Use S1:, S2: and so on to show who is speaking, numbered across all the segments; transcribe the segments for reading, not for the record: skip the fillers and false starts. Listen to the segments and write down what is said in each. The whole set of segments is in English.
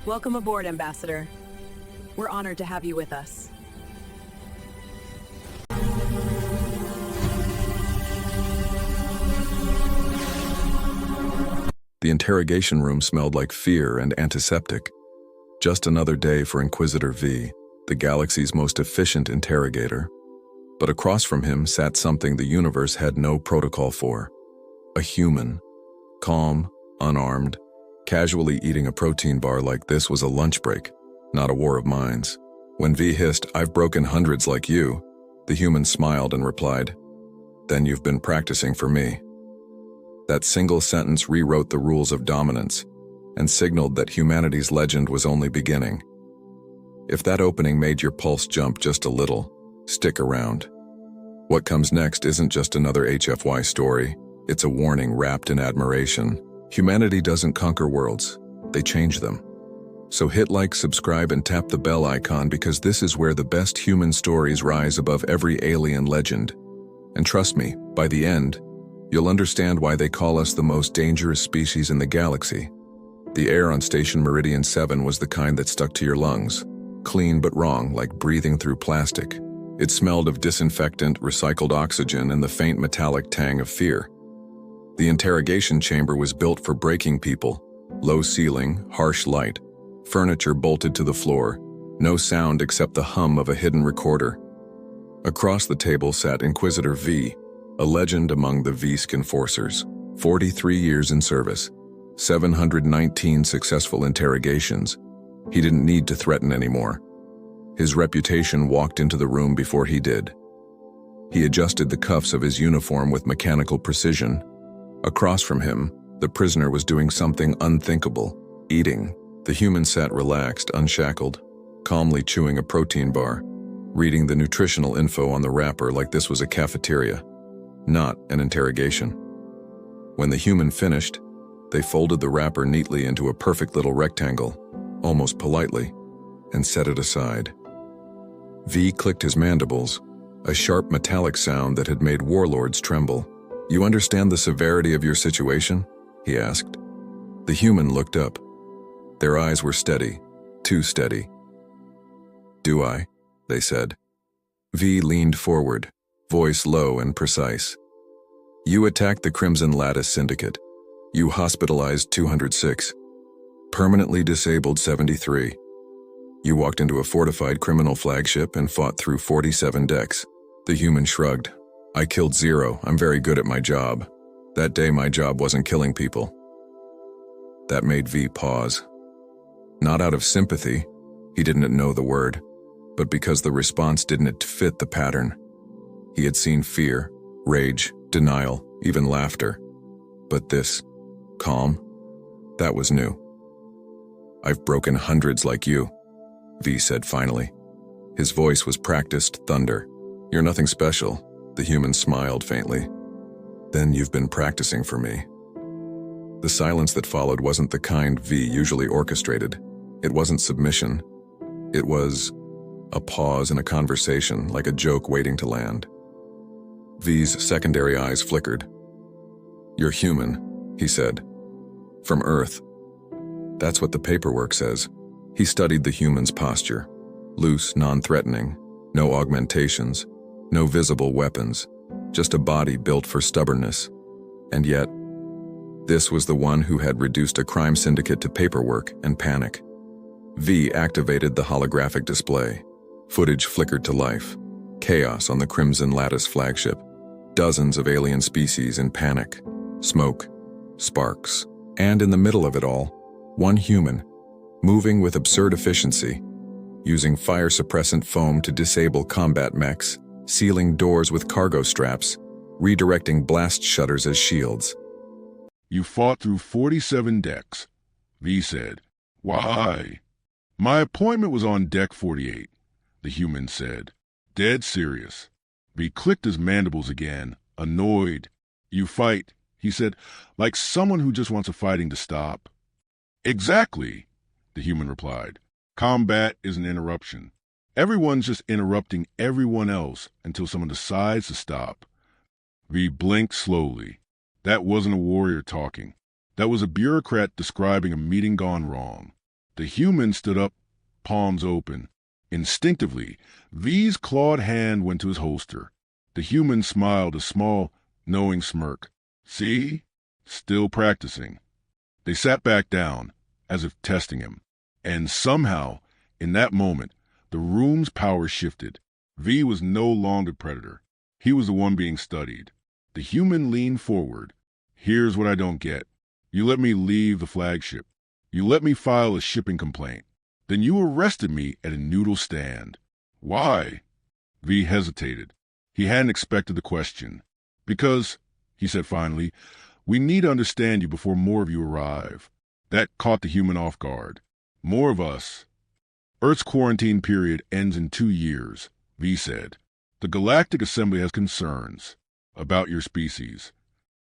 S1: Welcome aboard, Ambassador. We're honored to have you with us.
S2: The interrogation room smelled like fear and antiseptic. Just another day for Inquisitor V, the galaxy's most efficient interrogator. But across from him sat something the universe had no protocol for. A human. Calm, unarmed, casually eating a protein bar like this was a lunch break, not a war of minds. When V hissed, "I've broken hundreds like you," the human smiled and replied, "Then you've been practicing for me." That single sentence rewrote the rules of dominance and signaled that humanity's legend was only beginning. If that opening made your pulse jump just a little, stick around. What comes next isn't just another HFY story, it's a warning wrapped in admiration. Humanity doesn't conquer worlds, they change them. So hit like, subscribe, and tap the bell icon because this is where the best human stories rise above every alien legend. And trust me, by the end, you'll understand why they call us the most dangerous species in the galaxy. The air on Station Meridian 7 was the kind that stuck to your lungs. Clean but wrong, like breathing through plastic. It smelled of disinfectant, recycled oxygen, and the faint metallic tang of fear. The interrogation chamber was built for breaking people. Low ceiling, harsh light, furniture bolted to the floor, no sound except the hum of a hidden recorder. Across the table sat Inquisitor V, a legend among the Vsk enforcers. 43 years in service, 719 successful interrogations. He didn't need to threaten anymore. His reputation walked into the room before he did. He adjusted the cuffs of his uniform with mechanical precision. Across from him, the prisoner was doing something unthinkable, eating. The human sat relaxed, unshackled, calmly chewing a protein bar, reading the nutritional info on the wrapper like this was a cafeteria, not an interrogation. When the human finished, they folded the wrapper neatly into a perfect little rectangle, almost politely, and set it aside. V clicked his mandibles, a sharp metallic sound that had made warlords tremble. "You understand the severity of your situation?" he asked. The human looked up. Their eyes were steady, too steady. "Do I?" they said. V leaned forward, voice low and precise. "You attacked the Crimson Lattice Syndicate. You hospitalized 206. Permanently disabled 73. You walked into a fortified criminal flagship and fought through 47 decks." The human shrugged. "I killed 0. I'm very good at my job. That day my job wasn't killing people." That made V pause. Not out of sympathy, he didn't know the word, but because the response didn't fit the pattern. He had seen fear, rage, denial, even laughter. But this, calm, that was new. "I've broken hundreds like you," V said finally. His voice was practiced thunder. "You're nothing special," the human smiled faintly. "Then you've been practicing for me." The silence that followed wasn't the kind V usually orchestrated. It wasn't submission. It was a pause in a conversation, like a joke waiting to land. V's secondary eyes flickered. "You're human," he said. "From Earth. That's what the paperwork says." He studied the human's posture. Loose, non-threatening, no augmentations, no visible weapons, just a body built for stubbornness. And yet, this was the one who had reduced a crime syndicate to paperwork and panic. V activated the holographic display. Footage flickered to life. Chaos on the Crimson Lattice flagship. Dozens of alien species in panic. Smoke. Sparks. And in the middle of it all, one human, moving with absurd efficiency, using fire suppressant foam to disable combat mechs, sealing doors with cargo straps, redirecting blast shutters as shields.
S3: "You fought through 47 decks," V said. "Why?" "My appointment was on deck 48, the human said. Dead serious. V clicked his mandibles again, annoyed. "You fight," he said, "like someone who just wants a fighting to stop." "Exactly," the human replied. "Combat is an interruption. Everyone's just interrupting everyone else until someone decides to stop." V blinked slowly. That wasn't a warrior talking. That was a bureaucrat describing a meeting gone wrong. The human stood up, palms open. Instinctively, V's clawed hand went to his holster. The human smiled a small, knowing smirk. See? Still practicing. They sat back down, as if testing him. And somehow, in that moment, the room's power shifted. V was no longer predator. He was the one being studied. The human leaned forward. Here's what I don't get. You let me leave the flagship. You let me file a shipping complaint. Then you arrested me at a noodle stand. Why? V hesitated. He hadn't expected the question. Because, he said finally, we need to understand you before more of you arrive. That caught the human off guard. More of us. Earth's quarantine period ends in 2 years, V said. The Galactic Assembly has concerns about your species.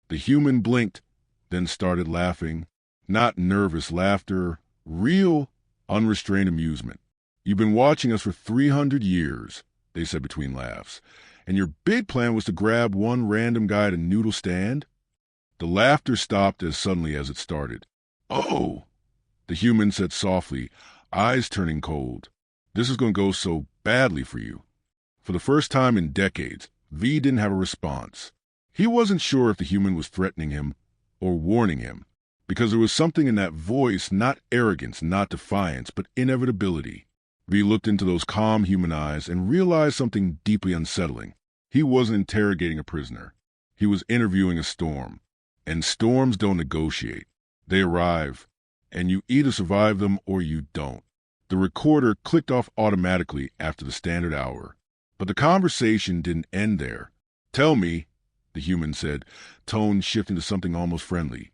S3: The human blinked, then started laughing. Not nervous laughter, real, unrestrained amusement. You've been watching us for 300 years, they said between laughs, and your big plan was to grab one random guy at a noodle stand? The laughter stopped as suddenly as it started. Oh, the human said softly, eyes turning cold. This is going to go so badly for you. For the first time in decades, V didn't have a response. He wasn't sure if the human was threatening him or warning him, because there was something in that voice, not arrogance, not defiance, but inevitability. V looked into those calm human eyes and realized something deeply unsettling. He wasn't interrogating a prisoner. He was interviewing a storm. And storms don't negotiate. They arrive, and you either survive them or you don't. The recorder clicked off automatically after the standard hour. But the conversation didn't end there. Tell me, the human said, tone shifting to something almost friendly.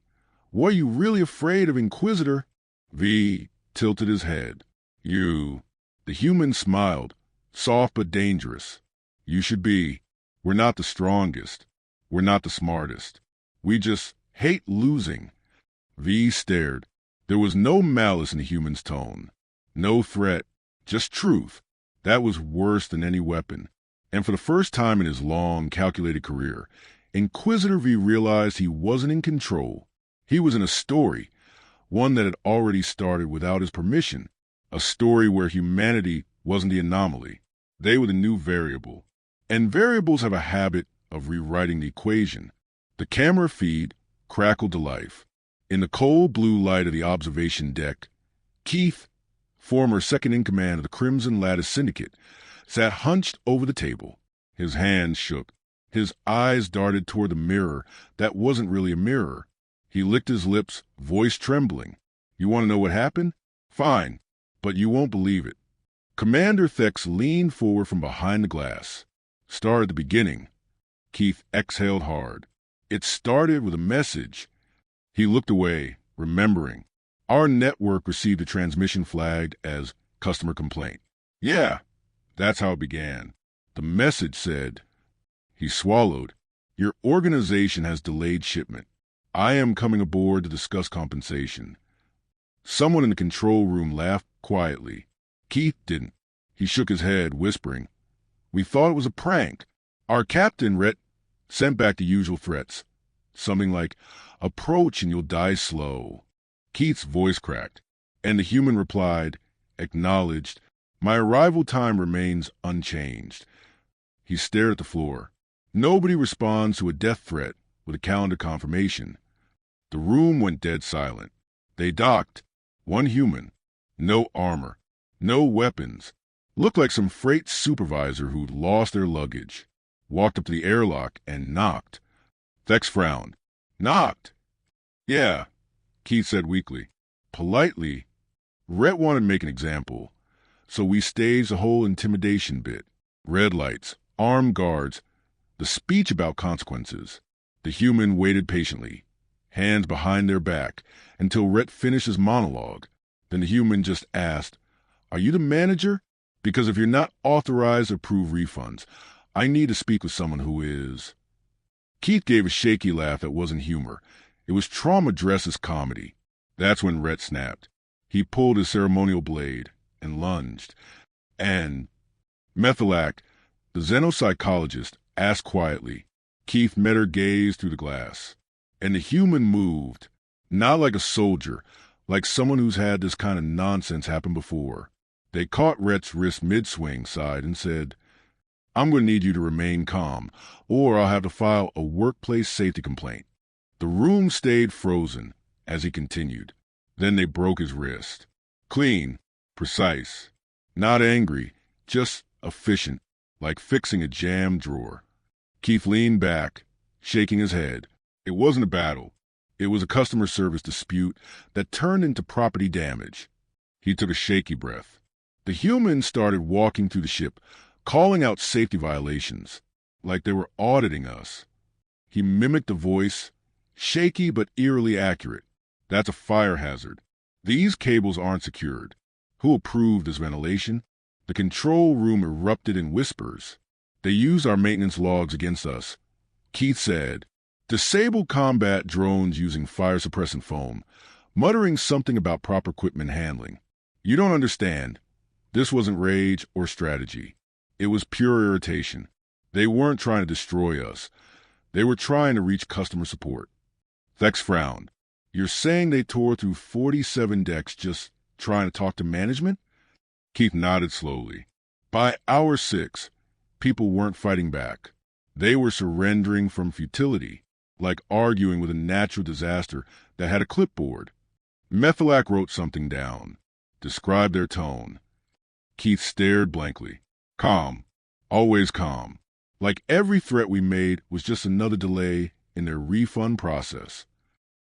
S3: Were you really afraid of Inquisitor? V tilted his head. You. The human smiled, soft but dangerous. You should be. We're not the strongest. We're not the smartest. We just hate losing. V stared. There was no malice in the human's tone. No threat. Just truth. That was worse than any weapon. And for the first time in his long, calculated career, Inquisitor V realized he wasn't in control. He was in a story, one that had already started without his permission, a story where humanity wasn't the anomaly. They were the new variable. And variables have a habit of rewriting the equation. The camera feed crackled to life. In the cold blue light of the observation deck, Keith, former second-in-command of the Crimson Lattice Syndicate, sat hunched over the table. His hands shook. His eyes darted toward the mirror that wasn't really a mirror. He licked his lips, voice trembling. You want to know what happened? Fine, but you won't believe it. Commander Thex leaned forward from behind the glass. Start at the beginning. Keith exhaled hard. It started with a message. He looked away, remembering. Our network received a transmission flagged as customer complaint. Yeah, that's how it began. The message said, he swallowed, your organization has delayed shipment. I am coming aboard to discuss compensation. Someone in the control room laughed quietly. Keith didn't. He shook his head, whispering, we thought it was a prank. Our captain, Rhett, sent back the usual threats. Something like, approach and you'll die slow. Keith's voice cracked, and the human replied, acknowledged, my arrival time remains unchanged. He stared at the floor. Nobody responds to a death threat with a calendar confirmation. The room went dead silent. They docked. One human. No armor. No weapons. Looked like some freight supervisor who'd lost their luggage. Walked up to the airlock and knocked. Thex frowned. Knocked? Yeah, Keith said weakly. Politely. Rhett wanted to make an example, so we staged the whole intimidation bit. Red lights, armed guards, the speech about consequences. The human waited patiently, hands behind their back, until Rhett finished his monologue. Then the human just asked, are you the manager? Because if you're not authorized to approve refunds, I need to speak with someone who is. Keith gave a shaky laugh that wasn't humor. It was trauma dressed as comedy. That's when Rhett snapped. He pulled his ceremonial blade and lunged. And Methylac, the xenopsychologist, asked quietly. Keith met her gaze through the glass. And the human moved, not like a soldier, like someone who's had this kind of nonsense happen before. They caught Rhett's wrist mid-swing side and said, "I'm going to need you to remain calm, or I'll have to file a workplace safety complaint." The room stayed frozen as he continued. Then they broke his wrist. Clean, precise, not angry, just efficient, like fixing a jammed drawer. Keith leaned back, shaking his head. It wasn't a battle. It was a customer service dispute that turned into property damage. He took a shaky breath. The humans started walking through the ship, calling out safety violations, like they were auditing us. He mimicked the voice, shaky but eerily accurate. "That's a fire hazard. These cables aren't secured. Who approved this ventilation?" The control room erupted in whispers. "They used our maintenance logs against us." Keith said, "Disable combat drones using fire-suppressant foam," muttering something about proper equipment handling. "You don't understand. This wasn't rage or strategy. It was pure irritation. They weren't trying to destroy us. They were trying to reach customer support." Thex frowned. "You're saying they tore through 47 decks just trying to talk to management?" Keith nodded slowly. By hour 6, people weren't fighting back. They were surrendering from futility, like arguing with a natural disaster that had a clipboard. Methalac wrote something down, described their tone. Keith stared blankly. Calm. Always calm. Like every threat we made was just another delay in their refund process.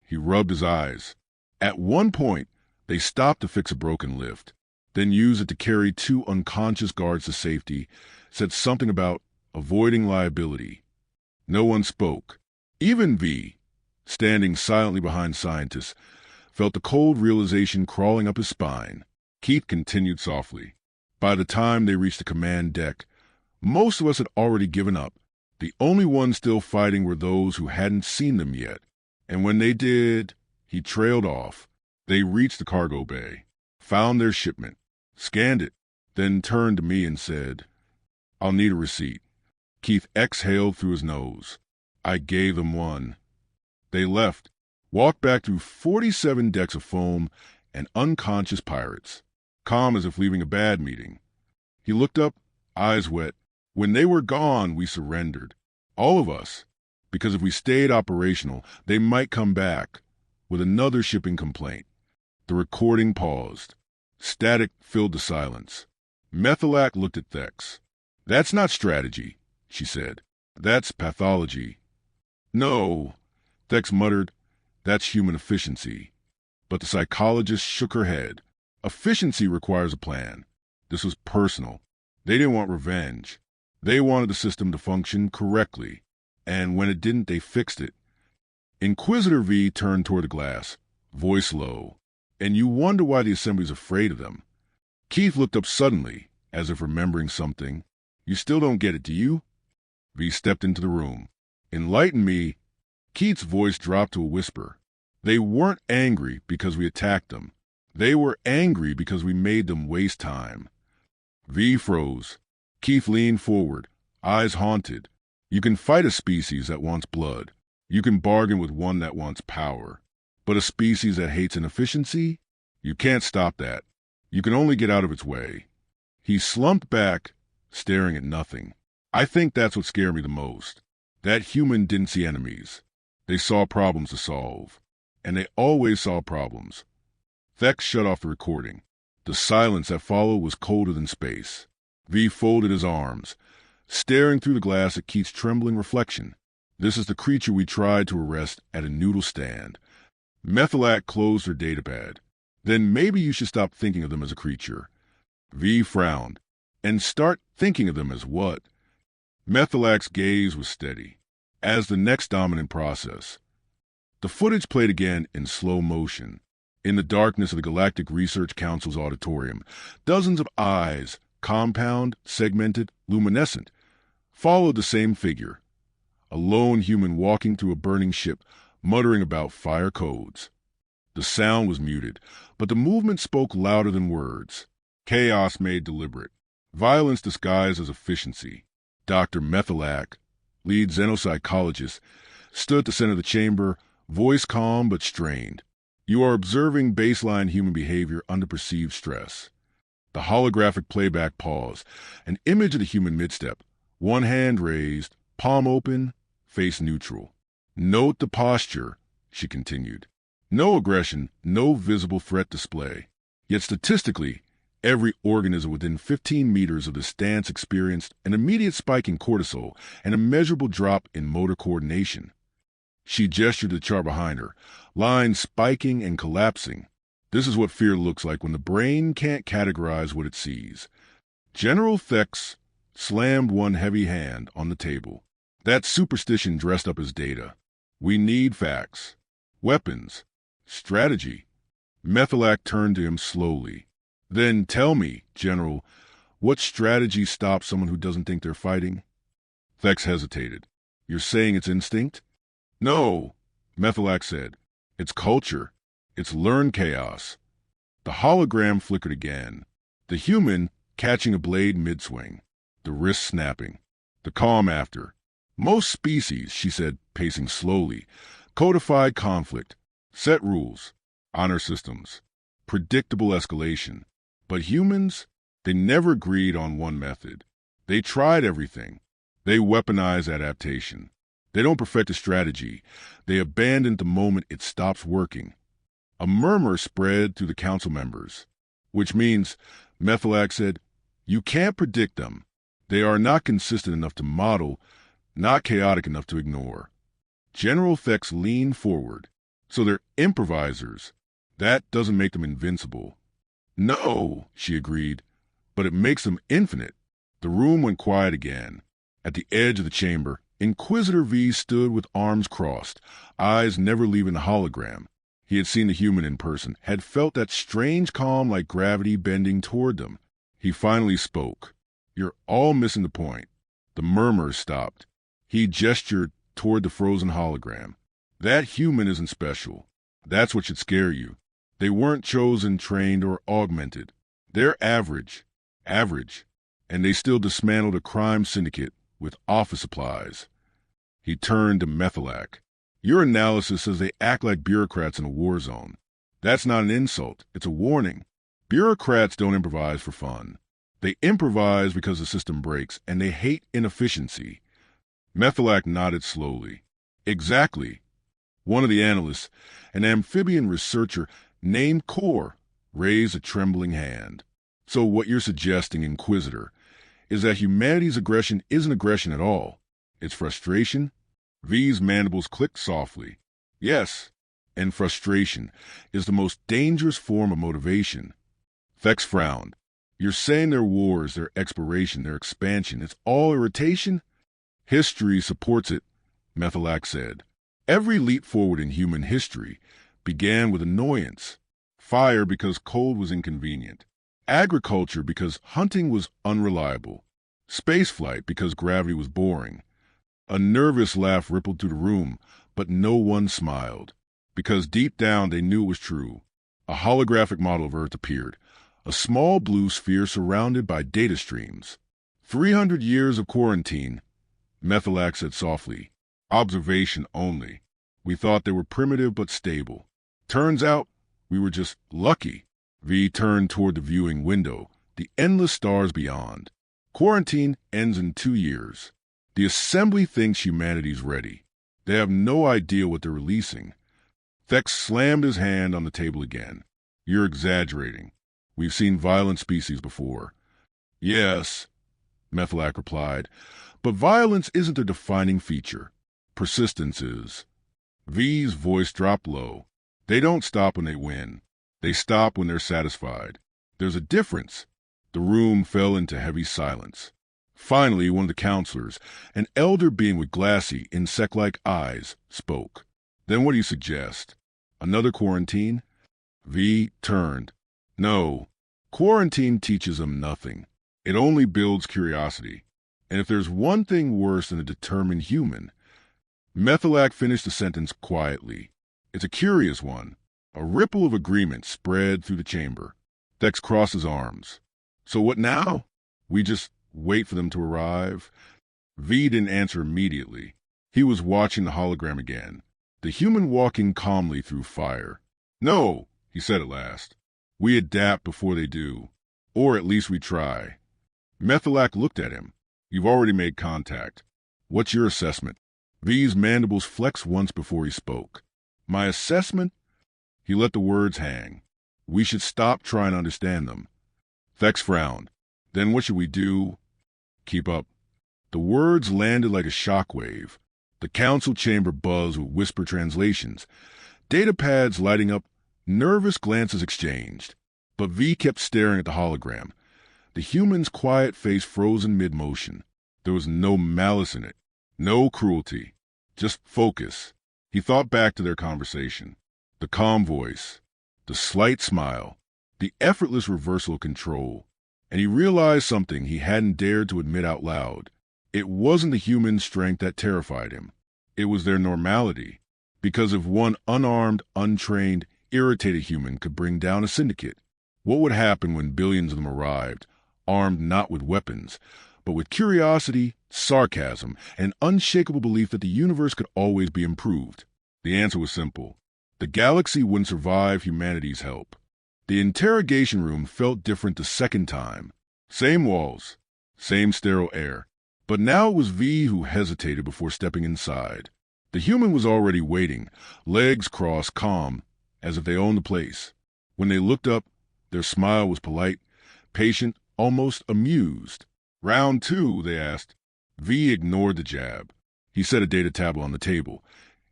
S3: He rubbed his eyes. At one point, they stopped to fix a broken lift, then used it to carry 2 unconscious guards to safety, said something about avoiding liability. No one spoke. Even V, standing silently behind scientists, felt the cold realization crawling up his spine. Keith continued softly. By the time they reached the command deck, most of us had already given up. The only ones still fighting were those who hadn't seen them yet. And when they did, he trailed off. They reached the cargo bay, found their shipment, scanned it, then turned to me and said, "I'll need a receipt." Keith exhaled through his nose. I gave them one. They left, walked back through 47 decks of foam and unconscious pirates, calm as if leaving a bad meeting. He looked up, eyes wet. When they were gone, we surrendered. All of us. Because if we stayed operational, they might come back with another shipping complaint. The recording paused. Static filled the silence. Methalac looked at Thex. "That's not strategy," she said. "That's pathology." "No," Thex muttered. "That's human efficiency." But the psychologist shook her head. Efficiency requires a plan. This was personal. They didn't want revenge. They wanted the system to function correctly. And when it didn't, they fixed it. Inquisitor V turned toward the glass, voice low. "And you wonder why the Assembly's afraid of them." Keith looked up suddenly, as if remembering something. "You still don't get it, do you?" V stepped into the room. "Enlighten me." Keith's voice dropped to a whisper. "They weren't angry because we attacked them. They were angry because we made them waste time." V froze. Keith leaned forward, eyes haunted. You can fight a species that wants blood. You can bargain with one that wants power. But a species that hates inefficiency? You can't stop that. You can only get out of its way. He slumped back, staring at nothing. I think that's what scared me the most. That human didn't see enemies. They saw problems to solve. And they always saw problems. Thex shut off the recording. The silence that followed was colder than space. V folded his arms, staring through the glass at Keith's trembling reflection. "This is the creature we tried to arrest at a noodle stand." Methalac closed her datapad. "Then maybe you should stop thinking of them as a creature." V frowned. "And start thinking of them as what?" Methalac's gaze was steady, as the next dominant process. The footage played again in slow motion. In the darkness of the Galactic Research Council's auditorium, dozens of eyes, compound, segmented, luminescent, followed the same figure. A lone human walking through a burning ship, muttering about fire codes. The sound was muted, but the movement spoke louder than words. Chaos made deliberate. Violence disguised as efficiency. Dr. Methalac, lead xenopsychologist, stood at the center of the chamber, voice calm but strained. You are observing baseline human behavior under perceived stress. The holographic playback pause, an image of the human midstep, one hand raised, palm open, face neutral. Note the posture, she continued. No aggression, no visible threat display. Yet statistically, every organism within 15 meters of the stance experienced an immediate spike in cortisol and a measurable drop in motor coordination. She gestured to the chart behind her, lines spiking and collapsing. This is what fear looks like when the brain can't categorize what it sees. General Thex slammed one heavy hand on the table. That's superstition dressed up as data. We need facts, weapons, strategy. Methillac turned to him slowly. Then tell me, General, what strategy stops someone who doesn't think they're fighting? Thex hesitated. You're saying it's instinct? No, Methillac said. It's culture. It's learned chaos. The hologram flickered again. The human catching a blade mid-swing. The wrist snapping. The calm after. Most species, she said, pacing slowly, codified conflict, set rules, honor systems, predictable escalation. But humans, they never agreed on one method. They tried everything. They weaponized adaptation. They don't perfect a strategy. They abandon the moment it stops working. A murmur spread through the council members, which means, Methillac said, you can't predict them. They are not consistent enough to model, not chaotic enough to ignore. General Thex leaned forward. So they're improvisers. That doesn't make them invincible. No, she agreed, but it makes them infinite. The room went quiet again. At the edge of the chamber, Inquisitor V stood with arms crossed, eyes never leaving the hologram. He had seen the human in person, had felt that strange calm like gravity bending toward them. He finally spoke. You're all missing the point. The murmurs stopped. He gestured toward the frozen hologram. That human isn't special. That's what should scare you. They weren't chosen, trained, or augmented. They're average. And they still dismantled a crime syndicate with office supplies. He turned to Methillac. Your analysis says they act like bureaucrats in a war zone. That's not an insult. It's a warning. Bureaucrats don't improvise for fun. They improvise because the system breaks, and they hate inefficiency. Methillac nodded slowly. Exactly. One of the analysts, an amphibian researcher named Core, raised a trembling hand. So what you're suggesting, Inquisitor, is that humanity's aggression isn't aggression at all. It's frustration? V's mandibles clicked softly. Yes, and frustration is the most dangerous form of motivation. Thex frowned. You're saying their wars, their exploration, their expansion, it's all irritation? History supports it, Methillac said. Every leap forward in human history began with annoyance. Fire because cold was inconvenient. Agriculture because hunting was unreliable. Spaceflight because gravity was boring. A nervous laugh rippled through the room, but no one smiled, because deep down they knew it was true. A holographic model of Earth appeared, a small blue sphere surrounded by data streams. 300 years of quarantine, Methillac said softly. Observation only. We thought they were primitive but stable. Turns out we were just lucky. V turned toward the viewing window, the endless stars beyond. Quarantine ends in 2 years. The Assembly thinks humanity's ready. They have no idea what they're releasing. Thex slammed his hand on the table again. You're exaggerating. We've seen violent species before. Yes, Methillac replied, but violence isn't a defining feature. Persistence is. V's voice dropped low. They don't stop when they win. They stop when they're satisfied. There's a difference. The room fell into heavy silence. Finally, one of the counselors, an elder being with glassy, insect-like eyes, spoke. Then what do you suggest? Another quarantine? V turned. No. Quarantine teaches them nothing. It only builds curiosity. And if there's one thing worse than a determined human... Methillac finished the sentence quietly. It's a curious one. A ripple of agreement spread through the chamber. Thex crossed his arms. So what now? We just wait for them to arrive? V didn't answer immediately. He was watching the hologram again. The human walking calmly through fire. No, he said at last. We adapt before they do. Or at least we try. Methalac looked at him. You've already made contact. What's your assessment? V's mandibles flexed once before he spoke. My assessment? He let the words hang. We should stop trying to understand them. Vex frowned. Then what should we do? Keep up. The words landed like a shockwave. The council chamber buzzed with whisper translations. Data pads lighting up, nervous glances exchanged. But V kept staring at the hologram. The human's quiet face frozen mid-motion. There was no malice in it, no cruelty, just focus. He thought back to their conversation. The calm voice, the slight smile, the effortless reversal of control. And he realized something he hadn't dared to admit out loud. It wasn't the human strength that terrified him. It was their normality. Because if one unarmed, untrained, irritated human could bring down a syndicate, what would happen when billions of them arrived, armed not with weapons, but with curiosity, sarcasm, and unshakable belief that the universe could always be improved? The answer was simple. The galaxy wouldn't survive humanity's help. The interrogation room felt different the second time. Same walls, same sterile air. But now it was V who hesitated before stepping inside. The human was already waiting, legs crossed, calm, as if they owned the place. When they looked up, their smile was polite, patient, almost amused. Round two, they asked. V ignored the jab. He set a data tablet on the table,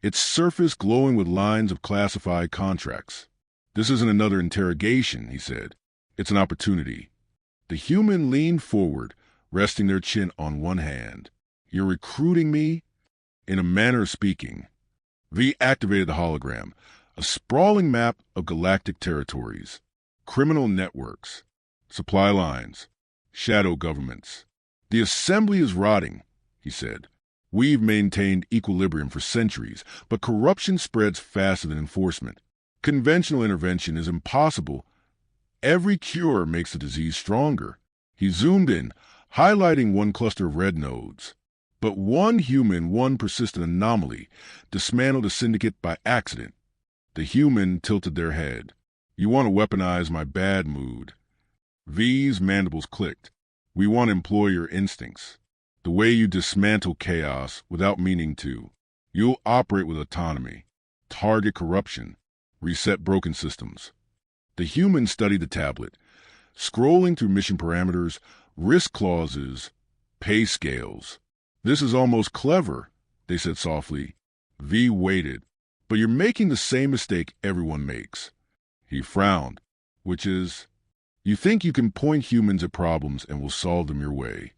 S3: its surface glowing with lines of classified contracts. This isn't another interrogation, he said. It's an opportunity. The human leaned forward, resting their chin on one hand. You're recruiting me? In a manner of speaking. V activated the hologram, a sprawling map of galactic territories, criminal networks, supply lines, shadow governments. The assembly is rotting, he said. We've maintained equilibrium for centuries, but corruption spreads faster than enforcement. Conventional intervention is impossible. Every cure makes the disease stronger. He zoomed in, highlighting one cluster of red nodes. But one human, one persistent anomaly, dismantled a syndicate by accident. The human tilted their head. You want to weaponize my bad mood. V's mandibles clicked. We want to employ your instincts. The way you dismantle chaos without meaning to. You'll operate with autonomy. Target corruption. Reset broken systems. The human studied the tablet, scrolling through mission parameters, risk clauses, pay scales. This is almost clever, they said softly. V waited. But you're making the same mistake everyone makes. He frowned, which is, you think you can point humans at problems and will solve them your way.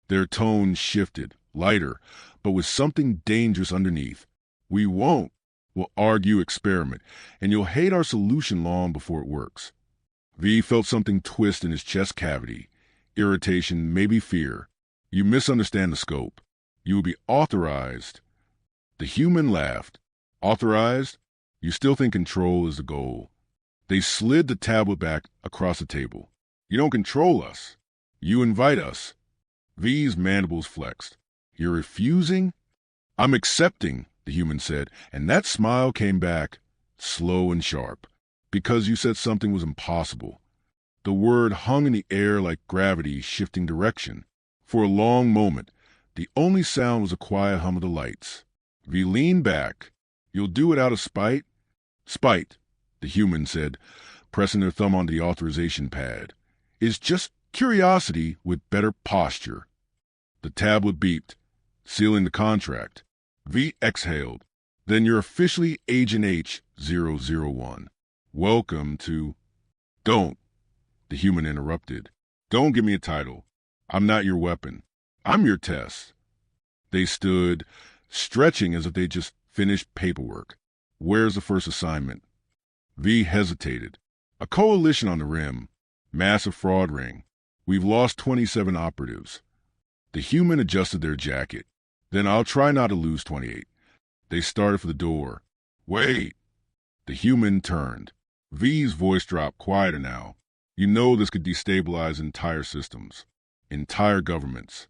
S3: Their tone shifted, lighter, but with something dangerous underneath. We won't. We'll argue, experiment, and you'll hate our solution long before it works. V felt something twist in his chest cavity. Irritation, maybe fear. You misunderstand the scope. You will be authorized. The human laughed. Authorized? You still think control is the goal. They slid the tablet back across the table. You don't control us. You invite us. V's mandibles flexed. You're refusing? I'm accepting, the human said, and that smile came back, slow and sharp, because you said something was impossible. The word hung in the air like gravity shifting direction. For a long moment, the only sound was a quiet hum of the lights. V leaned back. You'll do it out of spite? Spite, the human said, pressing their thumb onto the authorization pad, is just curiosity with better posture. The tablet beeped, sealing the contract. V exhaled. Then you're officially Agent H-001. Welcome to... Don't, the human interrupted. Don't give me a title. I'm not your weapon. I'm your test. They stood, stretching as if they just finished paperwork. Where's the first assignment? V hesitated. A coalition on the rim. Massive fraud ring. We've lost 27 operatives. The human adjusted their jacket. Then I'll try not to lose 28. They started for the door. Wait. The human turned. V's voice dropped quieter now. You know this could destabilize entire systems. Entire governments.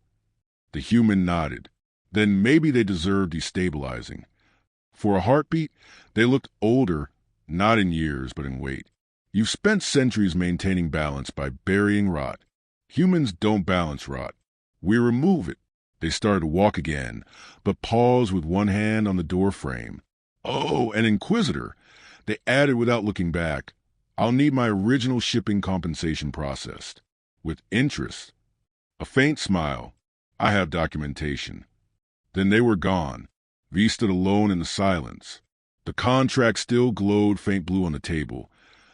S3: The human nodded. Then maybe they deserve destabilizing. For a heartbeat, they looked older, Not in years, but in weight. You've spent centuries maintaining balance by burying rot. Humans don't balance rot. We remove it. They started to walk again, but paused with one hand on the door frame. Oh, an inquisitor. They added without looking back. I'll need my original shipping compensation processed. With interest. A faint smile. I have documentation. Then they were gone. V stood alone in the silence. The contract still glowed faint blue on the table,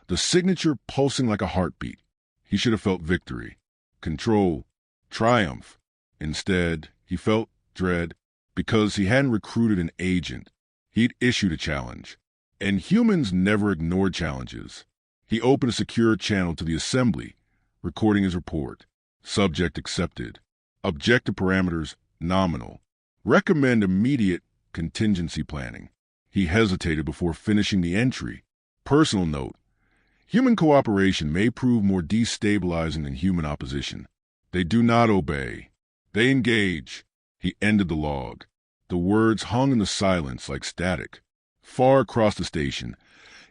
S3: the signature pulsing like a heartbeat. He should have felt victory, control, triumph. Instead, he felt dread because he hadn't recruited an agent. He'd issued a challenge, and humans never ignored challenges. He opened a secure channel to the assembly, recording his report. Subject accepted. Objective parameters nominal. Recommend immediate contingency planning. He hesitated before finishing the entry. Personal note. Human cooperation may prove more destabilizing than human opposition. They do not obey. They engage. He ended the log. The words hung in the silence like static. Far across the station,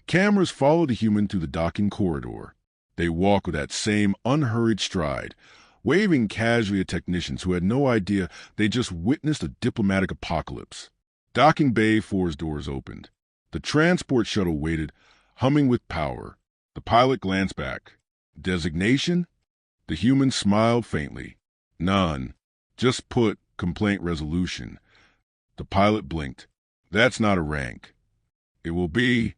S3: cameras followed the human through the docking corridor. They walked with that same unhurried stride, waving casually at technicians who had no idea they just witnessed a diplomatic apocalypse. Docking Bay 4's doors opened. The transport shuttle waited, humming with power. The pilot glanced back. Designation? The human smiled faintly. None. Just put complaint resolution. The pilot blinked. That's not a rank. It will be.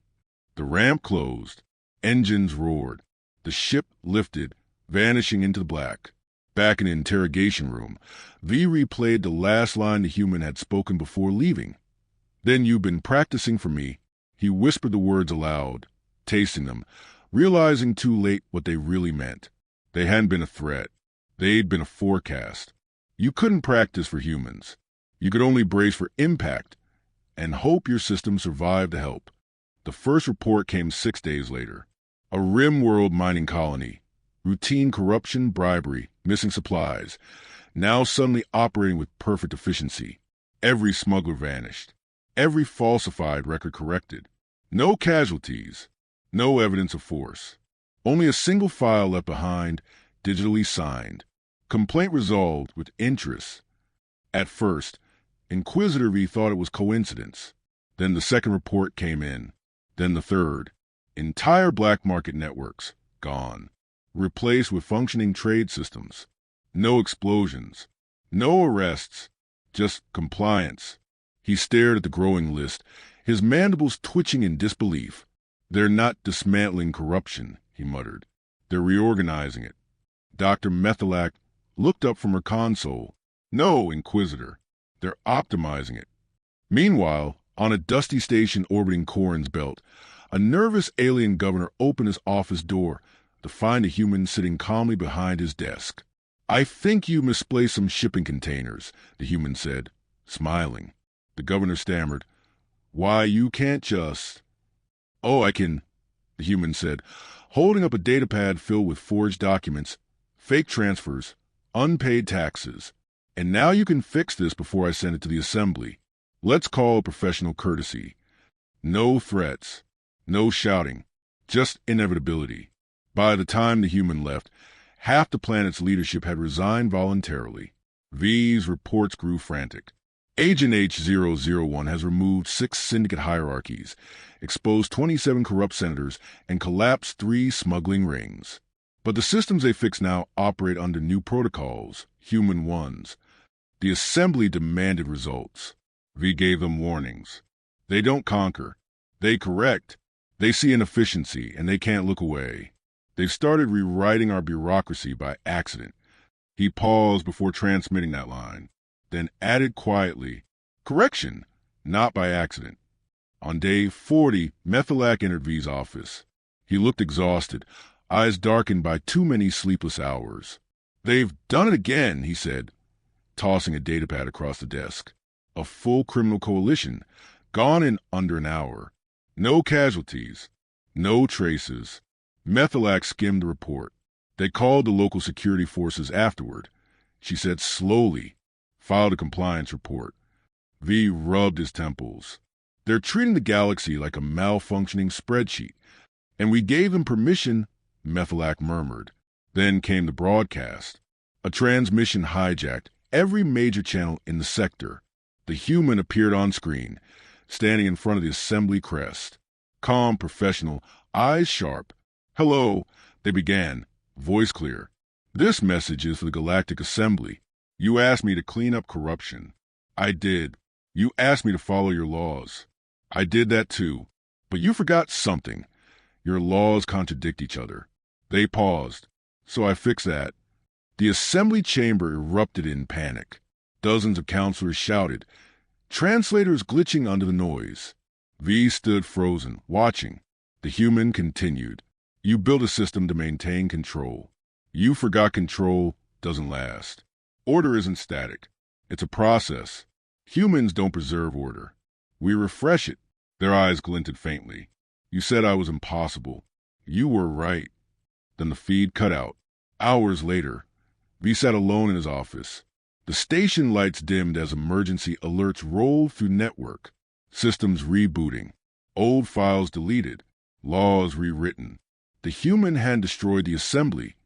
S3: The ramp closed. Engines roared. The ship lifted, vanishing into the black. Back in the interrogation room, V replayed the last line the human had spoken before leaving. Then you've been practicing for me. He whispered the words aloud, tasting them, realizing too late what they really meant. They hadn't been a threat. They'd been a forecast. You couldn't practice for humans. You could only brace for impact and hope your system survived the help. The first report came 6 days later. A rim-world mining colony. Routine corruption, bribery, missing supplies. Now suddenly operating with perfect efficiency. Every smuggler vanished. Every falsified record corrected. No casualties. No evidence of force. Only a single file left behind, digitally signed. Complaint resolved with interest. At first, Inquisitor V thought it was coincidence. Then the second report came in. Then the third. Entire black market networks, gone. Replaced with functioning trade systems. No explosions. No arrests. Just compliance. He stared at the growing list, his mandibles twitching in disbelief. They're not dismantling corruption, he muttered. They're reorganizing it. Dr. Methylac looked up from her console. No, Inquisitor. They're optimizing it. Meanwhile, on a dusty station orbiting Corin's belt, a nervous alien governor opened his office door to find a human sitting calmly behind his desk. I think you misplaced some shipping containers, the human said, smiling. The governor stammered. Why, you can't just... Oh, I can, the human said, holding up a datapad filled with forged documents, fake transfers, unpaid taxes. And now you can fix this before I send it to the assembly. Let's call it professional courtesy. No threats, no shouting, just inevitability. By the time the human left, half the planet's leadership had resigned voluntarily. V's reports grew frantic. Agent H001 has removed 6 syndicate hierarchies, exposed 27 corrupt senators, and collapsed 3 smuggling rings. But the systems they fix now operate under new protocols, human ones. The assembly demanded results. V gave them warnings. They don't conquer. They correct. They see inefficiency, and they can't look away. They've started rewriting our bureaucracy by accident. He paused before transmitting that line, then added quietly, correction, not by accident. On day 40, Methylac entered V's office. He looked exhausted, eyes darkened by too many sleepless hours. They've done it again, he said, tossing a datapad across the desk. A full criminal coalition, gone in under an hour. No casualties, no traces. Methylac skimmed the report. They called the local security forces afterward. She said slowly, filed a compliance report. V rubbed his temples. They're treating the galaxy like a malfunctioning spreadsheet. And we gave them permission, Methylac murmured. Then came the broadcast. A transmission hijacked every major channel in the sector. The human appeared on screen, standing in front of the assembly crest. Calm, professional, eyes sharp. "Hello," they began, voice clear. "This message is for the Galactic Assembly. You asked me to clean up corruption. I did. You asked me to follow your laws. I did that too. But you forgot something. Your laws contradict each other." They paused. "So I fixed that." The assembly chamber erupted in panic. Dozens of counselors shouted, translators glitching under the noise. V stood frozen, watching. The human continued. "You built a system to maintain control. You forgot control doesn't last. Order isn't static. It's a process. Humans don't preserve order. We refresh it." Their eyes glinted faintly. "You said I was impossible. You were right." Then the feed cut out. Hours later, V sat alone in his office. The station lights dimmed as emergency alerts rolled through network. Systems rebooting. Old files deleted. Laws rewritten. The human had destroyed the assembly.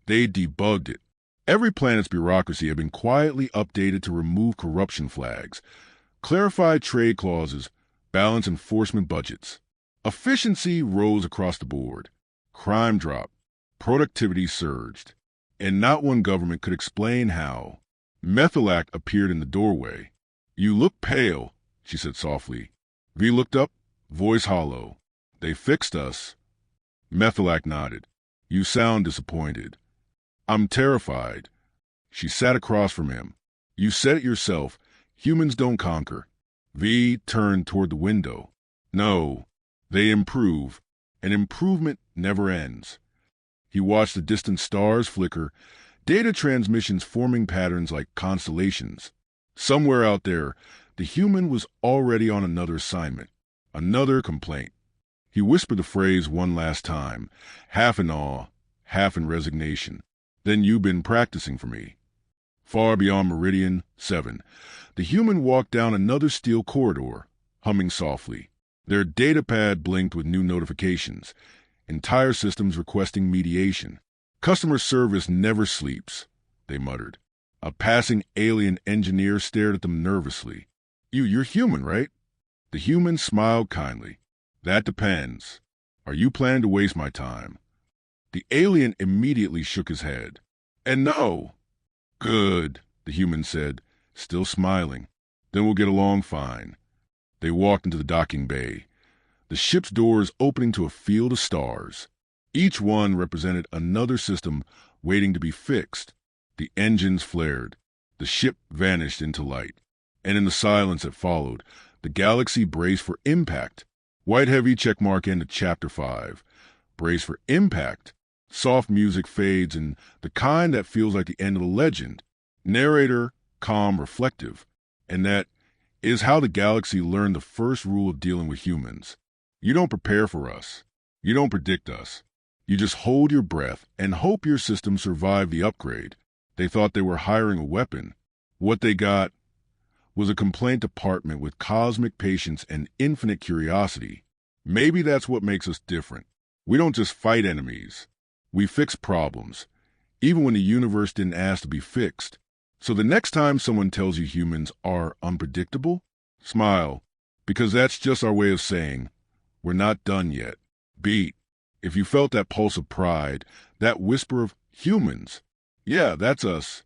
S3: They debugged it. Every planet's bureaucracy had been quietly updated to remove corruption flags, clarify trade clauses, balance enforcement budgets. Efficiency rose across the board. Crime dropped. Productivity surged. And not one government could explain how. Methylac appeared in the doorway. "You look pale," she said softly. V looked up, voice hollow. "They fixed us." Methylac nodded. "You sound disappointed." "I'm terrified." She sat across from him. "You said it yourself. Humans don't conquer." V turned toward the window. "No, they improve, and improvement never ends." He watched the distant stars flicker, data transmissions forming patterns like constellations. Somewhere out there, the human was already on another assignment, another complaint. He whispered the phrase one last time, half in awe, half in resignation. "Then you've been practicing for me." Far beyond Meridian 7, the human walked down another steel corridor, humming softly. Their datapad blinked with new notifications. Entire systems requesting mediation. "Customer service never sleeps," they muttered. A passing alien engineer stared at them nervously. You're human, right?" The human smiled kindly. "That depends. Are you planning to waste my time?" The alien immediately shook his head. "And no." "Good," the human said, still smiling. "Then we'll get along fine." They walked into the docking bay. The ship's doors opening to a field of stars. Each one represented another system waiting to be fixed. The engines flared. The ship vanished into light. And in the silence that followed, the galaxy braced for impact. White heavy checkmark into Chapter 5. Brace for impact. Soft music fades, and the kind that feels like the end of the legend. Narrator, calm, reflective. And that is how the galaxy learned the first rule of dealing with humans. You don't prepare for us. You don't predict us. You just hold your breath and hope your system survived the upgrade. They thought they were hiring a weapon. What they got was a complaint department with cosmic patience and infinite curiosity. Maybe that's what makes us different. We don't just fight enemies. We fix problems, even when the universe didn't ask to be fixed. So the next time someone tells you humans are unpredictable, smile, because that's just our way of saying, we're not done yet. Beat. If you felt that pulse of pride, that whisper of humans, yeah, that's us,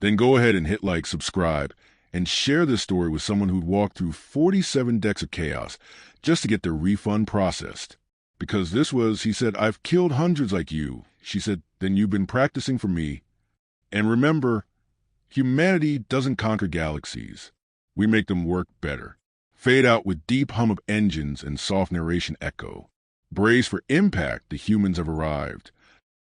S3: then go ahead and hit like, subscribe, and share this story with someone who'd walked through 47 decks of chaos just to get their refund processed. Because this was, he said, "I've killed hundreds like you." She said, "Then you've been practicing for me." And remember, humanity doesn't conquer galaxies. We make them work better. Fade out with deep hum of engines and soft narration echo. Brace for impact, the humans have arrived.